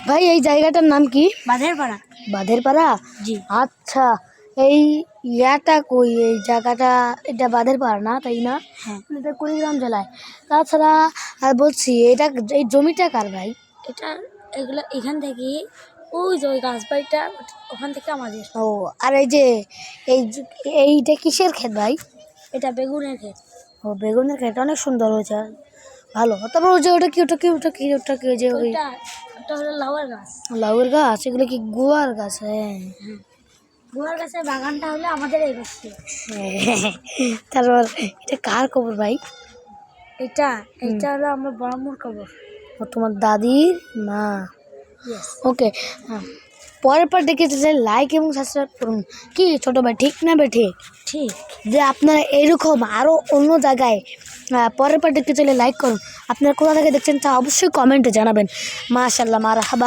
ভাই এই জায়গাটার নাম কি? বাঁধেরপাড়া। বাঁধেরপাড়া? জি। আচ্ছা, এই ইয়াটা কই? এই জায়গাটা এটা বাঁধেরপাড়া না, তাই না? হ্যাঁ, এটা কুড়িগ্রাম জেলায়। তাছাড়া আর বলছি, এটা এই জমিটা কার ভাই? এটা এগুলো এখান থেকে ওই যে ওই গাছ বাড়িটা ওখান থেকে আমাদের। ও, আর এই যে এই এইটা কিসের ক্ষেত ভাই? এটা বেগুনের ক্ষেত। ও, বেগুনের ক্ষেত, অনেক সুন্দর হয়েছে, ভালো। তারপর ওই যে ওটা কি, ওই যে ওই ওটা হলো লাউয়ের গাছ। লাউয়ের গাছ, এগুলো কি গুয়ার গাছ? হ্যাঁ। গুয়ার গাছের বাগানটা হলো আমাদের এই পাশে। তারপর এটা কার কবর ভাই? এটা এটা হলো আমার বড় আম্মুর কবর। ও, তোমার দাদির মা। ওকে, হ্যাঁ। পরের পার্ট দেখে লাইক এবং সাবস্ক্রাইব করুন। কি ছোট ভাই, ঠিক না বে? ঠিক। ঠিক। যে আপনারা এরকম আরও অন্য জায়গায় পরের পার্ট দেখতে চাইলে লাইক করুন। আপনারা কোথা থেকে দেখছেন তা অবশ্যই কমেন্টে জানাবেন। মাশাআল্লাহ, মারহাবা।